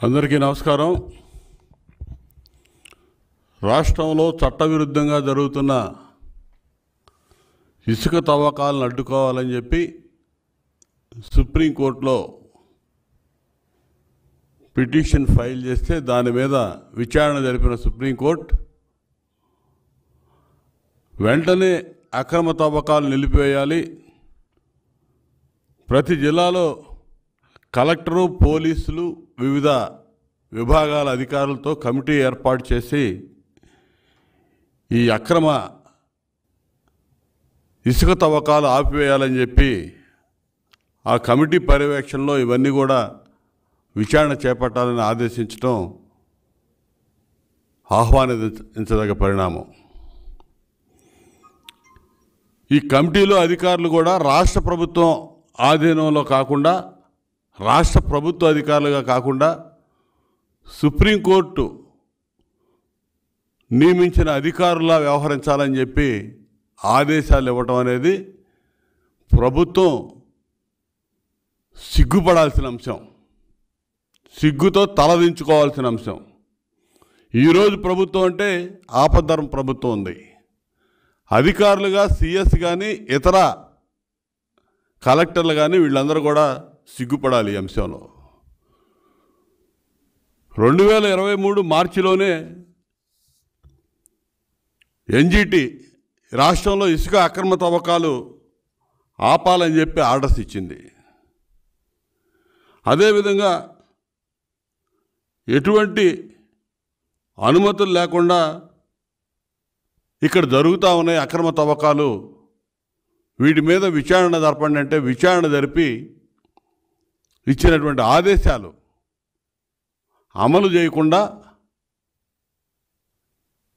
అందరికీ నమస్కారం. రాష్ట్రంలో చట్టవిరుద్ధంగా జరుగుతున్న ఇసుక తవ్వకాలను అడ్డుకోవాలని చెప్పి సుప్రీంకోర్టులో పిటిషన్ ఫైల్ చేస్తే దాని మీద విచారణ జరిపిన సుప్రీంకోర్టు వెంటనే అక్రమ తవ్వకాలు నిలిపివేయాలి, ప్రతి జిల్లాలో కలెక్టరు, పోలీసులు, వివిధ విభాగాల అధికారులతో కమిటీ ఏర్పాటు చేసి ఈ అక్రమ ఇసుక తవ్వకాలు ఆపివేయాలని చెప్పి ఆ కమిటీ పర్యవేక్షణలో ఇవన్నీ కూడా విచారణ చేపట్టాలని ఆదేశించడం ఆహ్వానించదగ్గ పరిణామం. ఈ కమిటీలో అధికారులు కూడా రాష్ట్ర ప్రభుత్వం ఆధీనంలో కాకుండా, రాష్ట్ర ప్రభుత్వ అధికారులుగా కాకుండా సుప్రీంకోర్టు నియమించిన అధికారులా వ్యవహరించాలని చెప్పి ఆదేశాలు ఇవ్వటం అనేది ప్రభుత్వం సిగ్గుపడాల్సిన అంశం, సిగ్గుతో తలదించుకోవాల్సిన అంశం. ఈరోజు ప్రభుత్వం అంటే ఆపద్ధర్మ ప్రభుత్వం ఉంది. అధికారులుగా సిఎస్ కానీ ఇతర కలెక్టర్లు కానీ వీళ్ళందరూ కూడా సిగ్గుపడాలి ఈ అంశంలో. 2023 మార్చిలోనే ఎన్జిటి రాష్ట్రంలో ఇసుక అక్రమ తవ్వకాలు ఆపాలని చెప్పి ఆర్డర్స్ ఇచ్చింది. అదేవిధంగా ఎటువంటి అనుమతులు లేకుండా ఇక్కడ జరుగుతూ ఉన్నాయి అక్రమ తవ్వకాలు, వీటి మీద విచారణ జరపండి అంటే విచారణ జరిపి ఇచ్చినటువంటి ఆదేశాలు అమలు చేయకుండా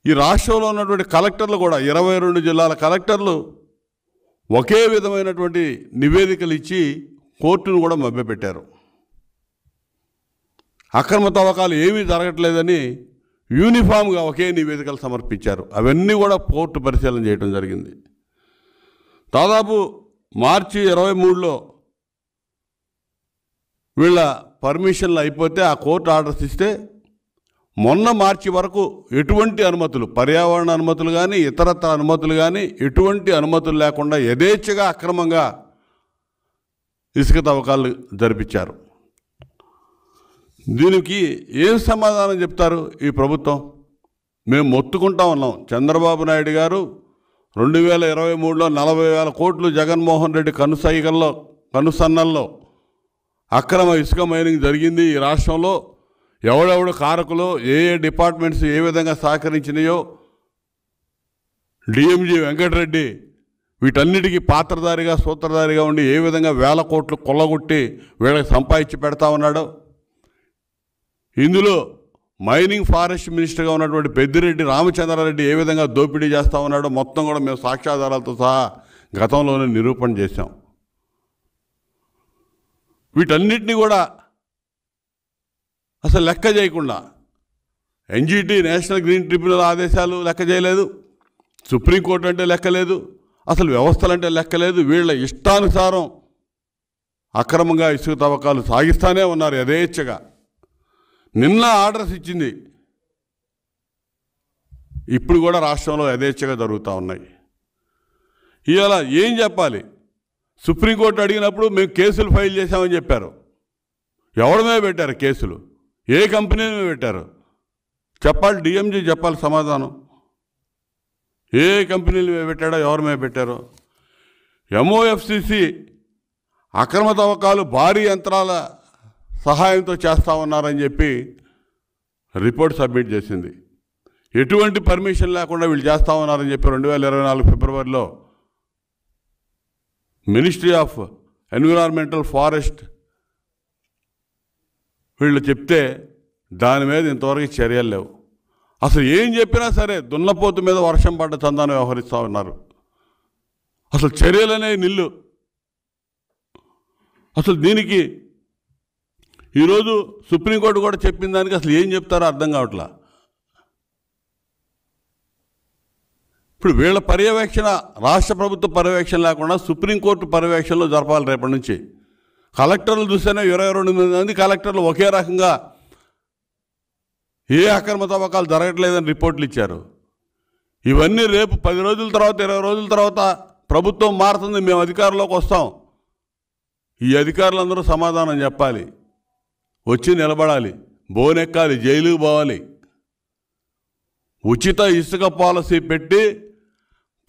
ఈ రాష్ట్రంలో ఉన్నటువంటి కలెక్టర్లు కూడా 22 జిల్లాల కలెక్టర్లు ఒకే విధమైనటువంటి నివేదికలు ఇచ్చి కోర్టును కూడా మభ్యపెట్టారు. అక్రమ తవ్వకాలు ఏమీ జరగట్లేదని యూనిఫామ్గా ఒకే నివేదికలు సమర్పించారు. అవన్నీ కూడా కోర్టు పరిశీలన చేయడం జరిగింది. దాదాపు మార్చి 23లో వీళ్ళ పర్మిషన్లు అయిపోతే ఆ కోర్టు ఆర్డర్స్ ఇస్తే మొన్న మార్చి వరకు ఎటువంటి అనుమతులు, పర్యావరణ అనుమతులు కానీ ఇతరత్ర అనుమతులు కానీ ఎటువంటి అనుమతులు లేకుండా యథేచ్ఛగా అక్రమంగా ఇసుక తవ్వకాలు జరిపించారు. దీనికి ఏం సమాధానం చెప్తారు ఈ ప్రభుత్వం? మేము మొత్తుకుంటా ఉన్నాం. చంద్రబాబు నాయుడు గారు 2023లో 40,000 కోట్లు జగన్మోహన్ రెడ్డి కనుసన్నల్లో అక్రమ ఇసుక మైనింగ్ జరిగింది. ఈ రాష్ట్రంలో ఎవడెవడు కారకులో, ఏ డిపార్ట్మెంట్స్ ఏ విధంగా సహకరించినాయో, డిఎంజీ వెంకటరెడ్డి వీటన్నిటికీ పాత్రధారిగా సూత్రధారిగా ఉండి ఏ విధంగా 1,000 కోట్లు కొల్లగొట్టి వీళ్ళకి సంపాదించి పెడతా ఉన్నాడో, ఇందులో మైనింగ్ ఫారెస్ట్ మినిస్టర్గా ఉన్నటువంటి పెద్దిరెడ్డి రామచంద్రారెడ్డి ఏ విధంగా దోపిడీ చేస్తూ ఉన్నాడో మొత్తం కూడా మేము సాక్ష్యాధారాలతో సహా గతంలోనే నిరూపణ చేశాం. వీటన్నిటినీ కూడా అసలు లెక్క చేయకుండా ఎన్జిటి నేషనల్ గ్రీన్ ట్రిబ్యునల్ ఆదేశాలు లెక్క చేయలేదు, సుప్రీంకోర్టు అంటే లెక్కలేదు, అసలు వ్యవస్థలంటే లెక్కలేదు. వీళ్ళ ఇష్టానుసారం అక్రమంగా ఇసుక తవ్వకాలు సాగిస్తూనే ఉన్నారు యథేచ్ఛగా. నిన్న ఆర్డర్స్ ఇచ్చింది, ఇప్పుడు కూడా రాష్ట్రంలో యథేచ్ఛగా జరుగుతూ ఉన్నాయి. ఇవాళ ఏం చెప్పాలి? సుప్రీంకోర్టు అడిగినప్పుడు మేము కేసులు ఫైల్ చేశామని చెప్పారు. ఎవరి మీద పెట్టారు కేసులు? ఏ కంపెనీ మీద పెట్టారు? చెప్పాలి, డిఎంజీ చెప్పాలి సమాధానం. ఏ కంపెనీలు మీద పెట్టాడో, ఎవరి మీద పెట్టారో. ఎంఓఎఫ్సిసి అక్రమ తవ్వకాలు భారీ యంత్రాల సహాయంతో చేస్తూ ఉన్నారని చెప్పి రిపోర్ట్ సబ్మిట్ చేసింది. ఎటువంటి పర్మిషన్ లేకుండా వీళ్ళు చేస్తూ ఉన్నారని చెప్పి 2024 ఫిబ్రవరిలో మినిస్ట్రీ ఆఫ్ ఎన్విరాన్మెంటల్ ఫారెస్ట్ వీళ్ళు చెప్తే దాని మీద ఇంతవరకు చర్యలు లేవు. అసలు ఏం చెప్పినా సరే దున్నపోతు మీద వర్షం పడ్డ చందాన్ని వ్యవహరిస్తూ ఉన్నారు. అసలు చర్యలనే నిల్లు. అసలు దీనికి ఈరోజు సుప్రీంకోర్టు కూడా చెప్పిన దానికి అసలు ఏం చెప్తారో అర్థం కావట్లా. ఇప్పుడు వీళ్ళ పర్యవేక్షణ, రాష్ట్ర ప్రభుత్వ పర్యవేక్షణ లేకుండా సుప్రీంకోర్టు పర్యవేక్షణలో జరపాలి రేపటి నుంచి. కలెక్టర్లు చూస్తేనే 22 మంది కలెక్టర్లు ఒకే రకంగా ఏ అక్రమ తవ్వకాలు జరగట్లేదని రిపోర్ట్లు ఇచ్చారు. ఇవన్నీ రేపు 10 రోజుల తర్వాత 20 రోజుల తర్వాత ప్రభుత్వం మారుతుంది, మేము అధికారంలోకి వస్తాం. ఈ అధికారులందరూ సమాధానం చెప్పాలి, వచ్చి నిలబడాలి, బోనెక్కాలి, జైలుకు పోవాలి. ఉచిత ఇసుక పాలసీ పెట్టి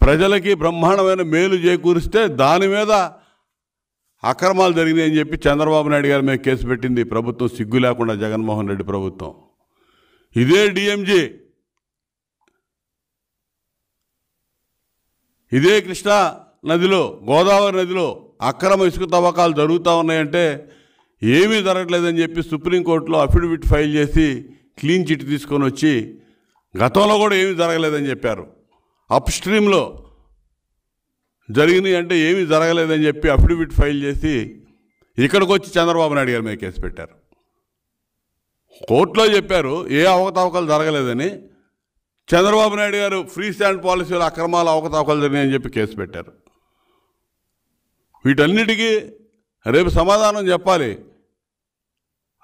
ప్రజలకి బ్రహ్మాండమైన మేలు చేకూరిస్తే దాని మీద అక్రమాలు జరిగినాయని చెప్పి చంద్రబాబు నాయుడు గారి మీద కేసు పెట్టింది ప్రభుత్వం, సిగ్గు లేకుండా జగన్మోహన్ రెడ్డి ప్రభుత్వం. ఇదే డిఎంజీ, ఇదే కృష్ణా నదిలో, గోదావరి నదిలో అక్రమ ఇసుక తవ్వకాలు జరుగుతూ ఉన్నాయంటే ఏమీ జరగట్లేదని చెప్పి సుప్రీంకోర్టులో అఫిడవిట్ ఫైల్ చేసి క్లీన్ చిట్ తీసుకొని వచ్చి గతంలో కూడా ఏమీ జరగలేదని చెప్పారు. అప్ స్ట్రీమ్లో జరిగినాయి అంటే ఏమీ జరగలేదని చెప్పి అఫిడవిట్ ఫైల్ చేసి ఇక్కడికి వచ్చి చంద్రబాబు నాయుడు గారి మీద కేసు పెట్టారు. కోర్టులో చెప్పారు ఏ అవకతవకలు జరగలేదని, చంద్రబాబు నాయుడు గారు ఫ్రీ స్టాండ్ పాలసీలో అక్రమాలు అవకతవకలు జరిగాయని చెప్పి కేసు పెట్టారు. వీటన్నిటికీ రేపు సమాధానం చెప్పాలి.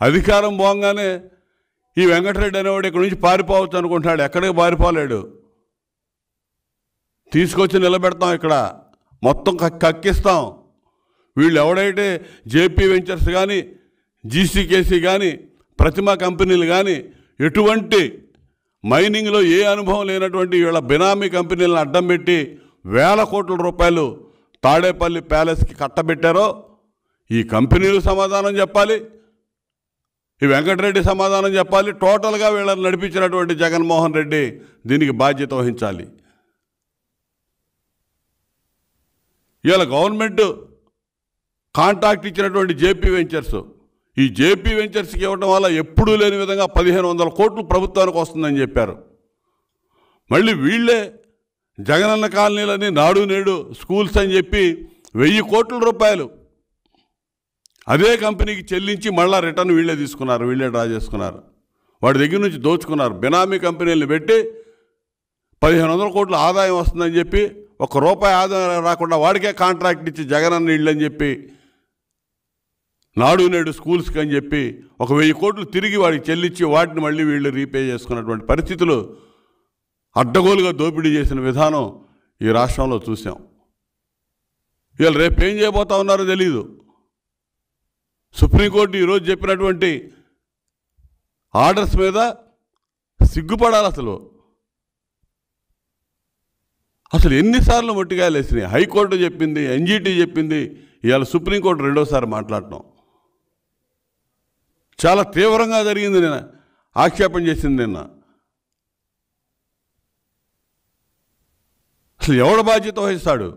అధికారం పోగానే ఈ వెంకటరెడ్డి అనేవాడు ఇక్కడి నుంచి పారిపోవచ్చు అనుకుంటున్నాడు, ఎక్కడికి పారిపోలేడు. తీసుకొచ్చి నిలబెడతాం, ఇక్కడ మొత్తం కక్కిస్తాం. వీళ్ళు ఎవడైతే జేపీ వెంచర్స్ కానీ, జీసీకేసీ కానీ, ప్రతిమ కంపెనీలు కానీ ఎటువంటి మైనింగ్లో ఏ అనుభవం లేనటువంటి వీళ్ళ బినామీ కంపెనీలను అడ్డం పెట్టి వేల కోట్ల రూపాయలు తాడేపల్లి ప్యాలెస్కి కట్టబెట్టారో ఈ కంపెనీలు సమాధానం చెప్పాలి, ఈ వెంకటరెడ్డి సమాధానం చెప్పాలి. టోటల్గా వీళ్ళని నడిపించినటువంటి జగన్మోహన్ రెడ్డి దీనికి బాధ్యత వహించాలి. ఇవాళ గవర్నమెంట్ కాంట్రాక్ట్ ఇచ్చినటువంటి జేపీ వెంచర్స్, ఈ జేపీ వెంచర్స్కి ఇవ్వడం వల్ల ఎప్పుడూ లేని విధంగా 1500 కోట్లు ప్రభుత్వానికి వస్తుందని చెప్పారు. మళ్ళీ వీళ్ళే జగనన్న కాలనీలని, నాడు నేడు స్కూల్స్ అని చెప్పి 1000 కోట్ల రూపాయలు అదే కంపెనీకి చెల్లించి మళ్ళీ రిటర్న్ వీళ్ళే తీసుకున్నారు, వీళ్ళే డ్రా చేసుకున్నారు. వాడి దగ్గర నుంచి దోచుకున్నారు. బినామీ కంపెనీలను పెట్టి 1500 కోట్ల ఆదాయం వస్తుందని చెప్పి ₹1 ఆదాయం రాకుండా వాడికే కాంట్రాక్ట్ ఇచ్చి జగనన్న ఇళ్ళు అని చెప్పి, నాడు నేడు స్కూల్స్కి అని చెప్పి 1000 కోట్లు తిరిగి వాడికి చెల్లించి వాటిని మళ్ళీ వీళ్ళు రీపే చేసుకున్నటువంటి పరిస్థితులు, అడ్డగోలుగా దోపిడీ చేసిన విధానం ఈ రాష్ట్రంలో చూసాం. ఇవాళ రేపు ఏం చేయబోతా ఉన్నారో తెలీదు. సుప్రీంకోర్టు ఈరోజు చెప్పినటువంటి ఆర్డర్స్ మీద సిగ్గుపడాలి. అసలు ఎన్నిసార్లు మొట్టికాయలు వేసినాయి. హైకోర్టు చెప్పింది, ఎన్జీటీ చెప్పింది, ఇవాళ సుప్రీంకోర్టు రెండోసారి మాట్లాడటం చాలా తీవ్రంగా జరిగింది. నిన్న ఆక్షేపణ చేసింది. నిన్న అసలు ఎవడ బాధ్యత వహిస్తాడు?